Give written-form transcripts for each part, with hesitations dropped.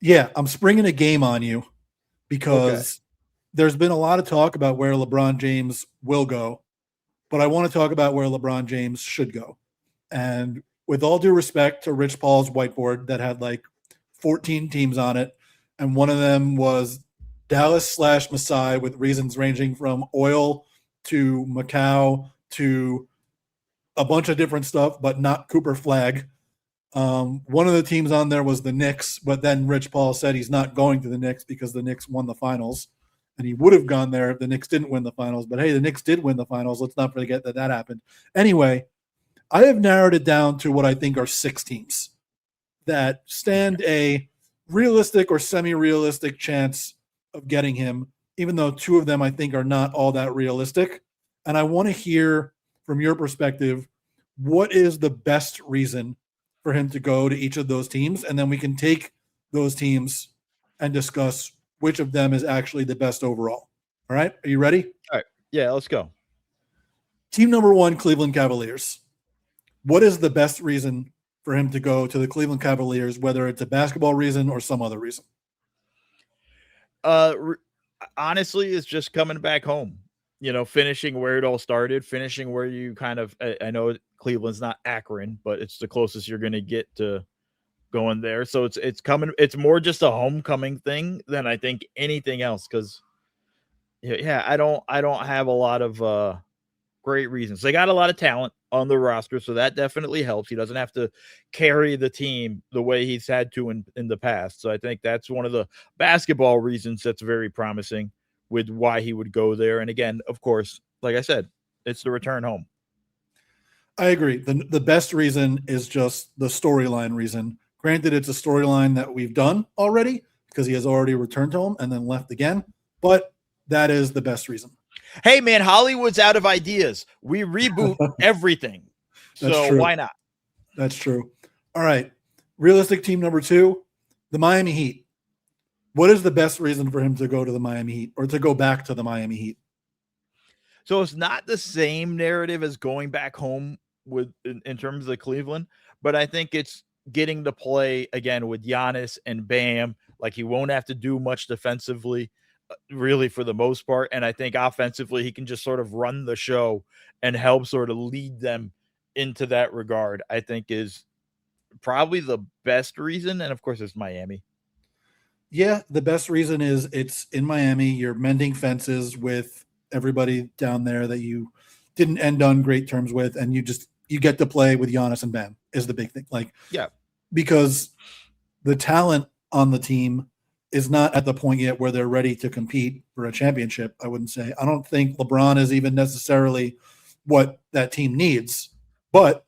Yeah, I'm springing a game on you Okay. because there's been a lot of talk about where LeBron James will go, but I want to talk about where LeBron James should go. And with all due respect to Rich Paul's whiteboard that had like 14 teams on it, and one of them was Dallas/Masai with reasons ranging from oil to Macau to a bunch of different stuff, but not Cooper Flag. One of the teams on there was the Knicks, but then Rich Paul said he's not going to the Knicks because the Knicks won the finals. And he would have gone there if the Knicks didn't win the finals. But hey, the Knicks did win the finals. Let's not forget that that happened. Anyway, I have narrowed it down to what I think are 6 teams that stand a realistic or semi realistic chance of getting him, even though 2 of them I think are not all that realistic. And I want to hear from your perspective what is the best reason for him to go to each of those teams. And then we can take those teams and discuss which of them is actually the best overall. All right. Are you ready? All right. Yeah, let's go. Team number 1, Cleveland Cavaliers. What is the best reason for him to go to the Cleveland Cavaliers, whether it's a basketball reason or some other reason? Uh, re- Honestly, it's just coming back home. Finishing where it all started, finishing where you kind of. I know Cleveland's not Akron, but it's the closest you're going to get to going there. So it's coming. It's more just a homecoming thing than I think anything else. Because yeah, I don't have a lot of great reasons. They got a lot of talent on the roster, so that definitely helps. He doesn't have to carry the team the way he's had to in the past. So I think that's one of the basketball reasons that's very promising with why he would go there. And again, of course, like I said, it's the return home. I agree. The best reason is just the storyline reason. Granted, it's a storyline that we've done already because he has already returned home and then left again, but that is the best reason. Hey man, Hollywood's out of ideas. We reboot everything. That's So true. why not? That's true. All right. Realistic team number 2, the Miami Heat. What is the best reason for him to go to the Miami Heat or to go back to the Miami Heat? So it's not the same narrative as going back home with in terms of the Cleveland, but I think it's getting to play again with Giannis and Bam. Like he won't have to do much defensively, really for the most part. And I think offensively, he can just sort of run the show and help sort of lead them into that regard. I think is probably the best reason. And of course, it's Miami. Yeah, the best reason is it's in Miami. You're mending fences with everybody down there that you didn't end on great terms with, and you get to play with Giannis and Bam is the big thing. Like Yeah. because the talent on the team is not at the point yet where they're ready to compete for a championship. I wouldn't say. I don't think LeBron is even necessarily what that team needs, but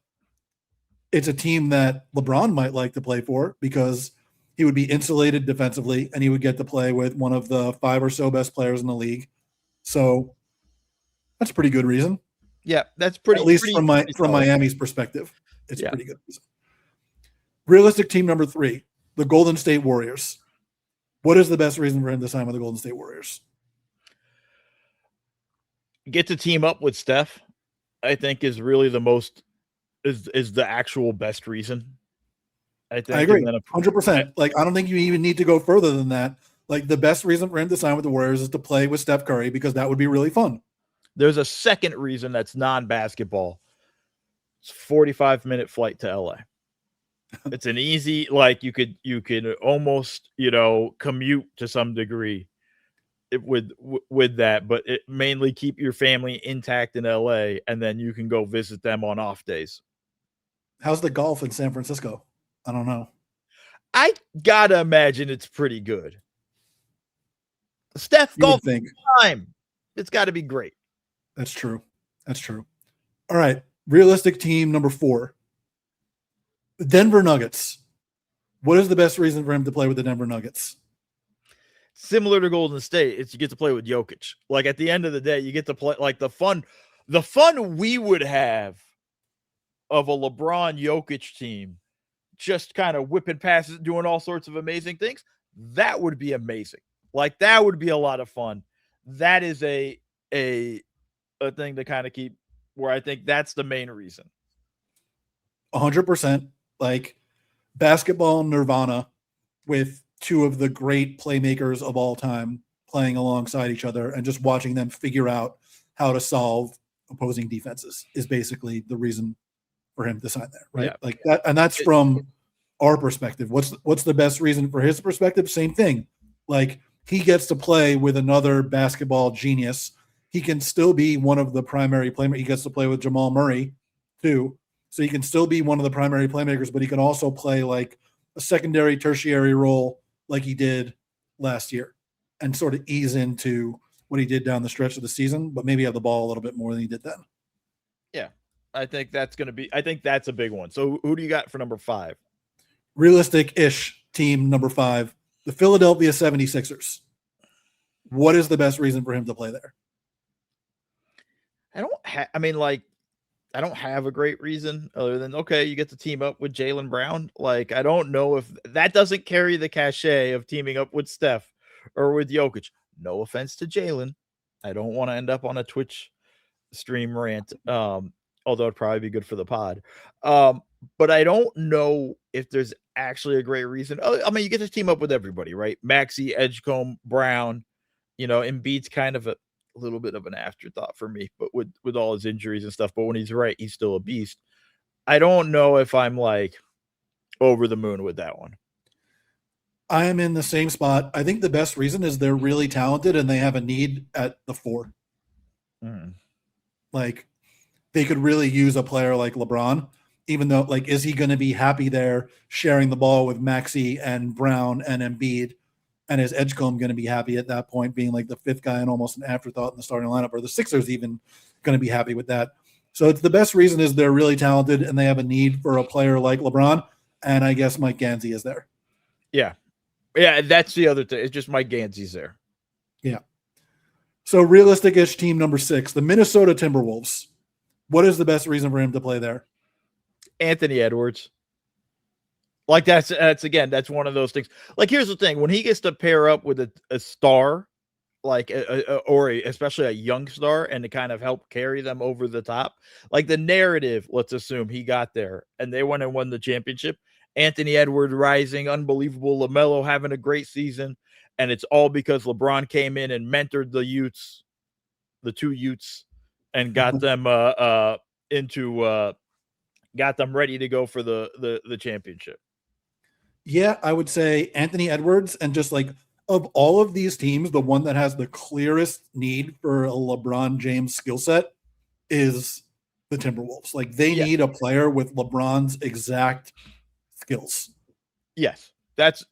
it's a team that LeBron might like to play for because he would be insulated defensively and he would get to play with one of the 5 or so best players in the league. So that's a pretty good reason. Yeah. That's At least from solid. Miami's perspective. It's a Yeah. pretty good reason. Realistic team number 3, the Golden State Warriors. What is the best reason for him to sign with the Golden State Warriors? Get to team up with Steph, I think is really the most is the actual best reason. I think. I agree, And then 100%. Like, I don't think you even need to go further than that. Like, the best reason for him to sign with the Warriors is to play with Steph Curry because that would be really fun. there's a second reason that's non-basketball. It's 45-minute flight to LA. It's an easy, like you could almost commute to some degree with that, but it mainly keep your family intact in LA, and then you can go visit them on off days. How's the golf in San Francisco? I don't know. I gotta imagine it's pretty good. Steph You golf would think. time. It's got to be great. That's true. That's true. All right. Realistic team number 4, the Denver Nuggets. What is the best reason for him to play with the Denver Nuggets? Similar to Golden State, it's you get to play with Jokic. Like at the end of the day, you get to play like the fun we would have of a LeBron Jokic team, just kind of whipping passes, doing all sorts of amazing things. That would be amazing. Like that would be a lot of fun. That is a thing to kind of keep where I think that's the main reason. 100%. Like basketball nirvana with two of the great playmakers of all time playing alongside each other and just watching them figure out how to solve opposing defenses is basically the reason for him to sign there, right? Yeah. Like that, and that's from our perspective. What's the best reason for his perspective? Same thing. Like he gets to play with another basketball genius. He can still be one of the primary playmakers. He gets to play with Jamal Murray too. So he can still be one of the primary playmakers, but he can also play like a secondary, tertiary role like he did last year and sort of ease into what he did down the stretch of the season, but maybe have the ball a little bit more than he did then. Yeah. I think that's a big one. So who do you got for number 5? Realistic-ish team number 5, the Philadelphia 76ers. What is the best reason for him to play there? I don't have a great reason other than, okay, you get to team up with Jaylen Brown. Like, I don't know if that doesn't carry the cachet of teaming up with Steph or with Jokic. No offense to Jaylen. I don't want to end up on a Twitch stream rant. Although it'd probably be good for the pod. But I don't know if there's actually a great reason. I mean, you get to team up with everybody, right? Maxey, Edgecombe, Brown, Embiid's kind of a little bit of an afterthought for me, but with all his injuries and stuff. But when he's right, he's still a beast. I don't know if I'm like over the moon with that one. I am in the same spot. I think the best reason is they're really talented and they have a need at the 4. Like, they could really use a player like LeBron, even though, like, is he going to be happy there sharing the ball with Maxey and Brown and Embiid? And is Edgecombe going to be happy at that point, being like the 5th guy and almost an afterthought in the starting lineup? Or the Sixers even going to be happy with that? So it's the best reason is they're really talented and they have a need for a player like LeBron. And I guess Mike Gansey is there. Yeah. Yeah, that's the other thing. It's just Mike Gansey's there. Yeah. So realistic-ish team number 6, the Minnesota Timberwolves. What is the best reason for him to play there? Anthony Edwards. Like that's one of those things. Like, here's the thing: when he gets to pair up with a star, like especially a young star, and to kind of help carry them over the top, like the narrative. Let's assume he got there and they went and won the championship. Anthony Edwards rising, unbelievable. LaMelo having a great season, and it's all because LeBron came in and mentored the two Utes, and got them got them ready to go for the championship. Yeah, I would say Anthony Edwards, and just like of all of these teams, the one that has the clearest need for a LeBron James skill set is the Timberwolves. Like, they need a player with LeBron's exact skills. Yes, that's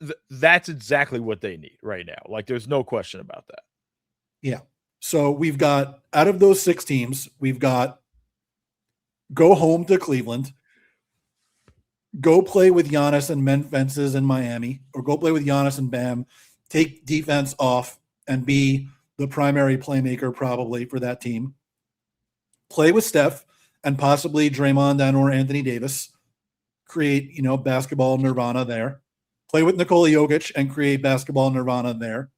exactly what they need right now. Like, there's no question about that. Yeah. So we've got, out of those 6 teams, we've got go home to Cleveland, go play with Giannis and mend fences in Miami, or go play with Giannis and Bam, take defense off and be the primary playmaker probably for that team. Play with Steph and possibly Draymond and or Anthony Davis. Create, basketball nirvana there. Play with Nikola Jokic and create basketball nirvana there.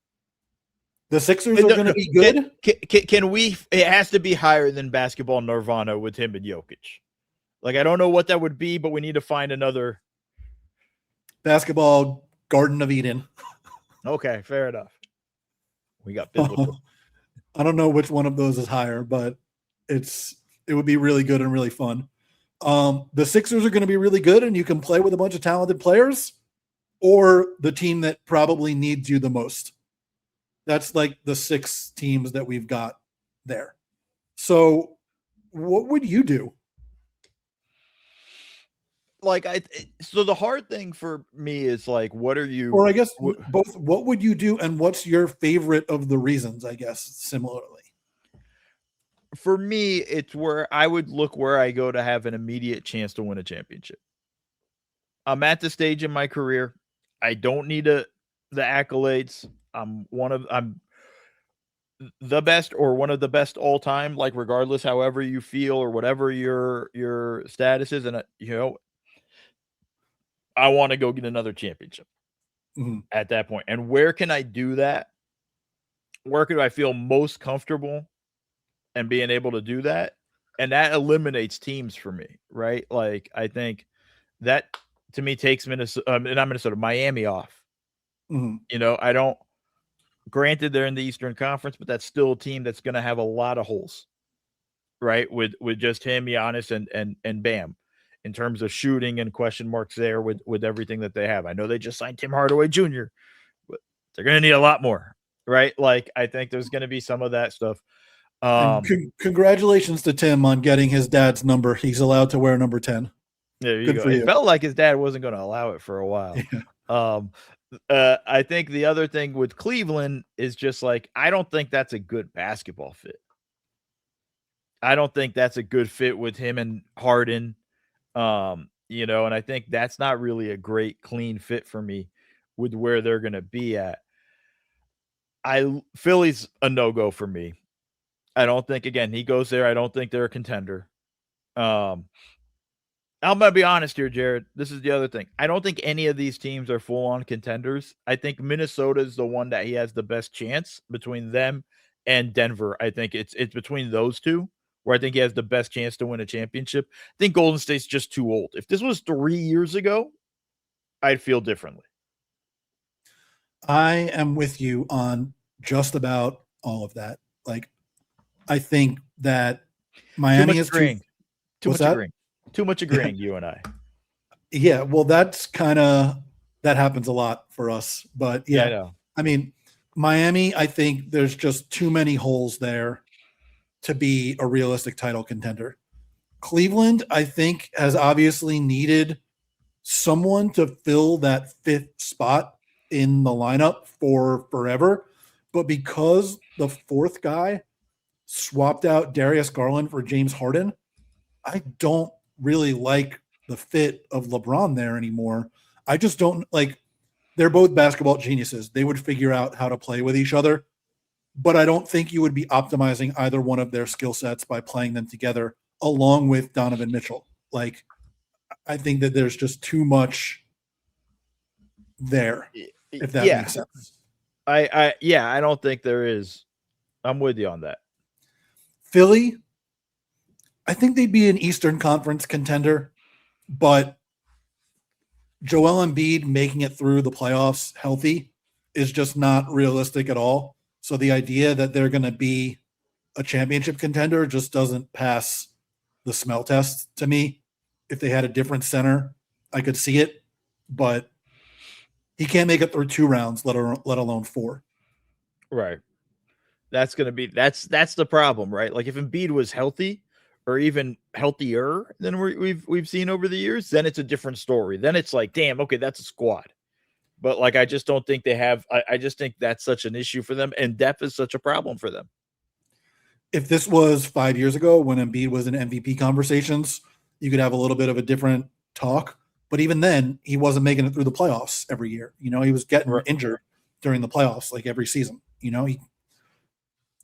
The Sixers are going to be good. Can we? It has to be higher than basketball nirvana with him and Jokic. Like, I don't know what that would be, but we need to find another basketball Garden of Eden. Okay, fair enough. We got biblical. I don't know which one of those is higher, but it would be really good and really fun. The Sixers are going to be really good, and you can play with a bunch of talented players, or the team that probably needs you the most. That's like the 6 teams that we've got there. So what would you do? Like, so the hard thing for me is like, what are you? Or I guess both. What would you do, and what's your favorite of the reasons? I guess similarly. For me, it's where I would look where I go to have an immediate chance to win a championship. I'm at the stage in my career. I don't need the accolades. I'm the best or one of the best all time, like, regardless, however you feel or whatever your status is. And I want to go get another championship at that point. And where can I do that? Where could I feel most comfortable and being able to do that? And that eliminates teams for me, right? Like, I think that to me takes Minnesota, Miami off. Mhm. You know, I don't. Granted, they're in the Eastern Conference, but that's still a team that's going to have a lot of holes, right? With just him, Giannis, and Bam, in terms of shooting and question marks there with everything that they have. I know they just signed Tim Hardaway Jr., but they're going to need a lot more, right? Like I think there's going to be some of that stuff. And congratulations to Tim on getting his dad's number. He's allowed to wear number 10. There you Good go. for It you. felt like his dad wasn't going to allow it for a while. Yeah. I think the other thing with Cleveland is just like, I don't think that's a good basketball fit. I don't think that's a good fit with him and Harden. You know, and I think that's not really a great clean fit for me with where they're going to be at. Philly's a no-go for me. I don't think, again, he goes there. I don't think they're a contender. I'm going to be honest here, Jared. This is the other thing. I don't think any of these teams are full-on contenders. I think Minnesota is the one that he has the best chance between them and Denver. I think it's between those two where I think he has the best chance to win a championship. I think Golden State's just too old. If this was 3 years ago, I'd feel differently. I am with you on just about all of that. Like, I think that Miami is too much agreeing. Too much agreeing, you and I. Yeah, well, that's that happens a lot for us. But yeah, I know. I mean, Miami, I think there's just too many holes there to be a realistic title contender. Cleveland, I think, has obviously needed someone to fill that fifth spot in the lineup for forever. But because the fourth guy swapped out Darius Garland for James Harden, I don't really like the fit of LeBron there anymore. I just don't like. They're both basketball geniuses. They would figure out how to play with each other, but I don't think you would be optimizing either one of their skill sets by playing them together along with Donovan Mitchell. Like, I think that there's just too much there, if that makes sense. I don't think there is. I'm with you on that. Philly, I think they'd be an Eastern Conference contender, but Joel Embiid making it through the playoffs healthy is just not realistic at all. So the idea that they're going to be a championship contender just doesn't pass the smell test to me. If they had a different center, I could see it, but he can't make it through 2 rounds, let alone 4. Right. That's going to be that's the problem, right? Like if Embiid was healthy or even healthier than we've seen over the years, then it's a different story. Then it's like, damn, okay, that's a squad. But like, I just don't think they have. I just think that's such an issue for them, and depth is such a problem for them. If this was 5 years ago when Embiid was in MVP conversations, you could have a little bit of a different talk. But even then, he wasn't making it through the playoffs every year. You know, he was getting injured during the playoffs, like every season. You know,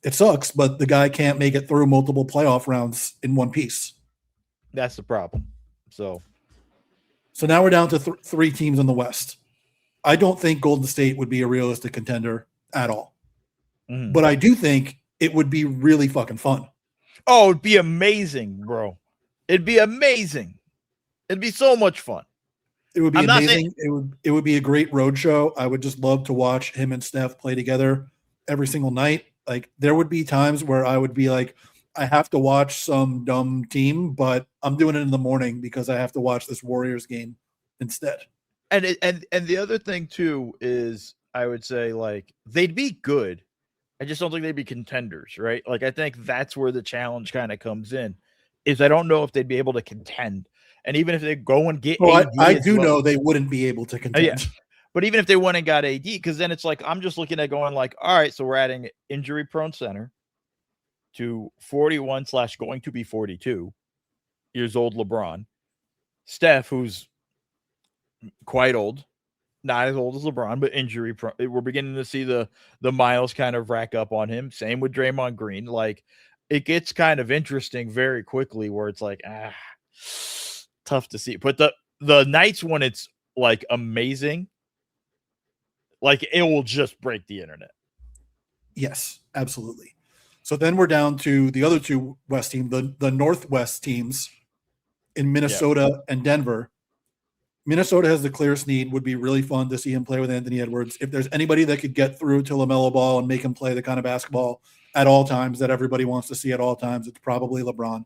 it sucks, but the guy can't make it through multiple playoff rounds in one piece. That's the problem. So now we're down to 3 teams in the West. I don't think Golden State would be a realistic contender at all. But I do think it would be really fucking fun. Oh, it'd be amazing, bro. It'd be amazing. It'd be so much fun. It would be amazing. It would be a great road show. I would just love to watch him and Steph play together every single night. Like, there would be times where I would be like, I have to watch some dumb team, but I'm doing it in the morning because I have to watch this Warriors game instead. And the other thing too is, I would say, like, they'd be good. I just don't think they'd be contenders, right? Like, I think that's where the challenge kind of comes in, is I don't know if they'd be able to contend. And even if they go and get AD, I do know they wouldn't be able to contend. Yeah. But even if they went and got AD, because then it's like, I'm just looking at going like, all right, so we're adding injury-prone center to 41 / going to be 42 years old LeBron. Steph, who's quite old, not as old as LeBron, but injury prone. We're beginning to see the miles kind of rack up on him. Same with Draymond Green. Like, it gets kind of interesting very quickly where it's like, tough to see. But the nights when it's like amazing, like, it will just break the internet. Yes, absolutely. So then we're down to the other 2 West teams, the Northwest teams in Minnesota and Denver. Minnesota has the clearest need. Would be really fun to see him play with Anthony Edwards. If there's anybody that could get through to LaMelo Ball and make him play the kind of basketball at all times that everybody wants to see at all times, it's probably LeBron.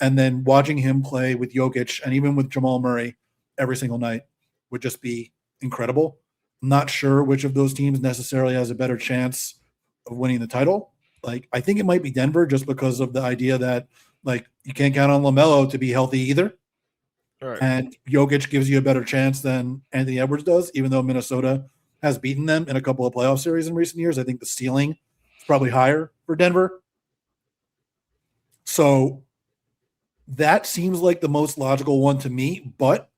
And then watching him play with Jokic and even with Jamal Murray every single night would just be incredible. I'm not sure which of those teams necessarily has a better chance of winning the title. Like, I think it might be Denver just because of the idea that, like, you can't count on LaMelo to be healthy either. Right. And Jokic gives you a better chance than Anthony Edwards does, even though Minnesota has beaten them in a couple of playoff series in recent years. I think the ceiling is probably higher for Denver. So that seems like the most logical one to me, but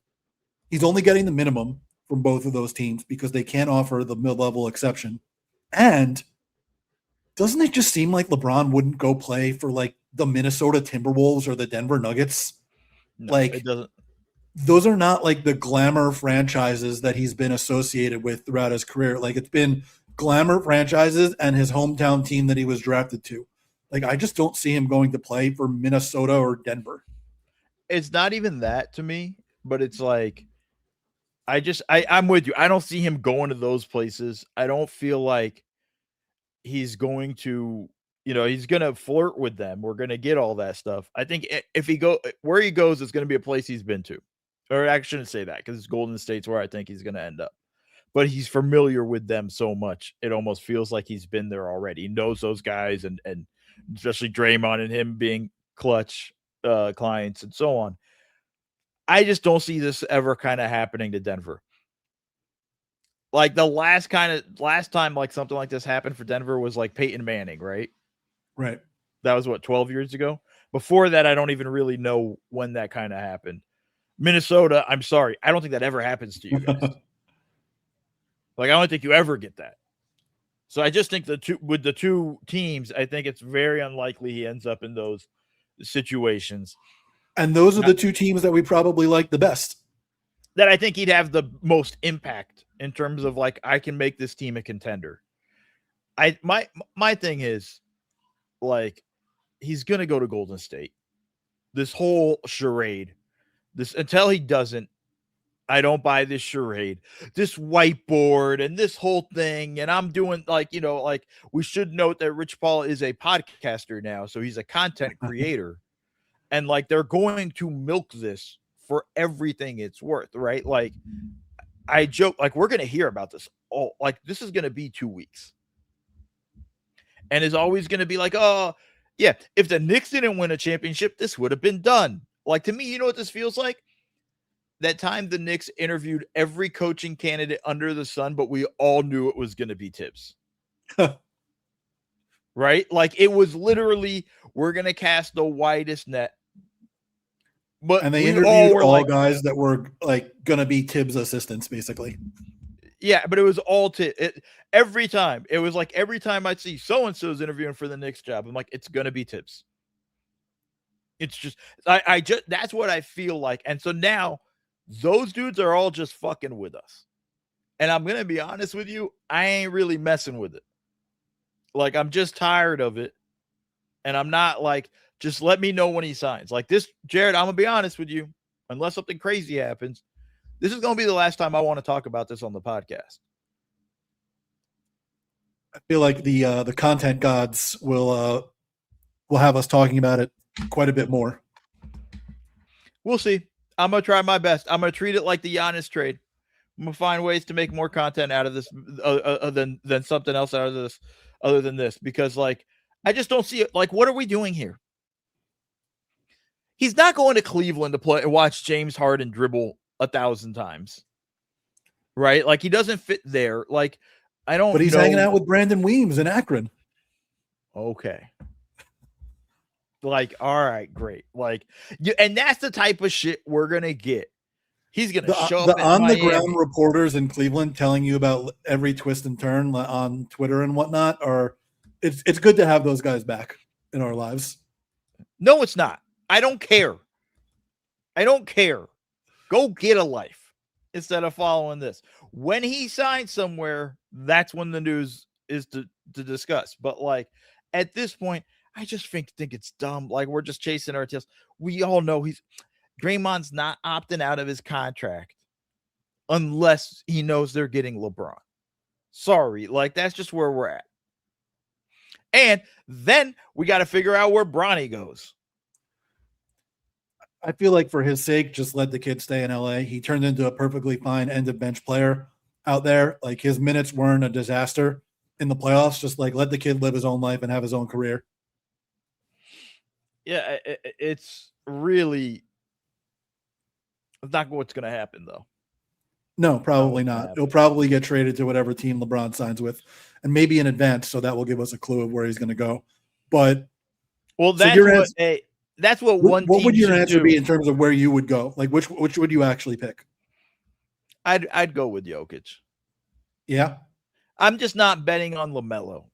he's only getting the minimum from both of those teams because they can't offer the mid-level exception. And doesn't it just seem like LeBron wouldn't go play for like the Minnesota Timberwolves or the Denver Nuggets? No, like, it doesn't. Those are not like the glamour franchises that he's been associated with throughout his career. Like, it's been glamour franchises and his hometown team that he was drafted to. Like, I just don't see him going to play for Minnesota or Denver. It's not even that to me, but it's like, I'm with you. I don't see him going to those places. I don't feel like he's going to, he's going to flirt with them. We're going to get all that stuff. I think if where he goes, it's going to be a place he's been to. Or I shouldn't say that because it's Golden State's where I think he's going to end up. But he's familiar with them so much. It almost feels like he's been there already. He knows those guys and especially Draymond and him being clutch clients and so on. I just don't see this ever kind of happening to Denver. Like the last time like something like this happened for Denver was like Peyton Manning, right? Right. That was 12 years ago. Before that, I don't even really know when that kind of happened. Minnesota, I'm sorry. I don't think that ever happens to you guys. Like, I don't think you ever get that. So I just think with the two teams, I think it's very unlikely he ends up in those situations. And those are the two teams that we probably like the best. That I think he'd have the most impact in terms of like, I can make this team a contender. My thing is like, he's going to go to Golden State. This whole charade, until he doesn't, I don't buy this charade, this whiteboard and this whole thing. And I'm doing like, we should note that Rich Paul is a podcaster now. So he's a content creator. And like, they're going to milk this for everything it's worth, right? Like, I joke, like, we're going to hear about this all, like, this is going to be 2 weeks. And it's always going to be like, oh, yeah, if the Knicks didn't win a championship, this would have been done. Like, to me, you know what this feels like? That time the Knicks interviewed every coaching candidate under the sun, but we all knew it was going to be Tibbs. Right? Like, it was literally, we're going to cast the widest net. And they interviewed all guys that were like going to be Tibbs assistants, basically. Yeah, but it was all every time. It was like every time I'd see so-and-so's interviewing for the Knicks job, I'm like, it's going to be Tibbs. It's just, I just, that's what I feel like. And so now those dudes are all just fucking with us. And I'm going to be honest with you, I ain't really messing with it. Like, I'm just tired of it. And I'm not like, just let me know when he signs. Like this, Jared, I'm going to be honest with you. Unless something crazy happens, this is going to be the last time I want to talk about this on the podcast. I feel like the content gods will have us talking about it quite a bit more. We'll see. I'm going to try my best. I'm going to treat it like the Giannis trade. I'm going to find ways to make more content out of this than something else out of this, other than this, because like, I just don't see it. Like, what are we doing here? He's not going to Cleveland to play and watch James Harden dribble 1,000 times. Right? Like, he doesn't fit there. Like, I don't know. But he's hanging out with Brandon Weems in Akron. Okay. Like, all right, great. Like, and that's the type of shit we're going to get. He's going to show up the on-the-ground reporters in Cleveland telling you about every twist and turn on Twitter and whatnot. Or it's good to have those guys back in our lives. No, it's not. I don't care. I don't care. Go get a life instead of following this. When he signs somewhere, that's when the news is to discuss. But like at this point, I just think it's dumb. Like we're just chasing our tails. We all know Draymond's not opting out of his contract. unless he knows they're getting LeBron. Sorry, like that's just where we're at. And then we got to figure out where Bronny goes. I feel like for his sake, just let the kid stay in LA. He turned into a perfectly fine end of bench player out there. Like his minutes weren't a disaster in the playoffs. Just like let the kid live his own life and have his own career. Yeah, it's really not what's going to happen, though. No, probably not. He'll probably get traded to whatever team LeBron signs with, and maybe in advance, so that will give us a clue of where he's going to go. But well, that's so that's what one. What would your answer be in terms of where you would go? Like which would you actually pick? I'd go with Jokic. Yeah, I'm just not betting on LaMelo.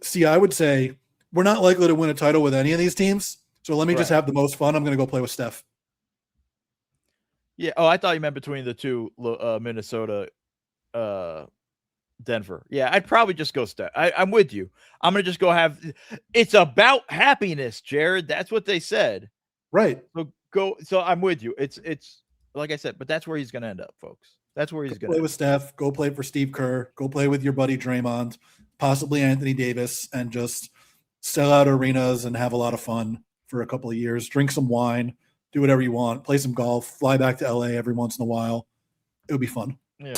See, I would say we're not likely to win a title with any of these teams. So let me just have the most fun. I'm going to go play with Steph. Yeah. Oh, I thought you meant between the two, Minnesota, Denver. Yeah, I'd probably just go Steph. I'm with you. I'm going to just go have – it's about happiness, Jared. That's what they said. Right. So go – so I'm with you. It's like I said, but that's where he's going to end up, folks. That's where he's going to play with Steph. Go play for Steve Kerr. Go play with your buddy Draymond, possibly Anthony Davis, and just sell out arenas and have a lot of fun for a couple of years. Drink some wine. Do whatever you want. Play some golf. Fly back to LA every once in a while. It would be fun. Yeah.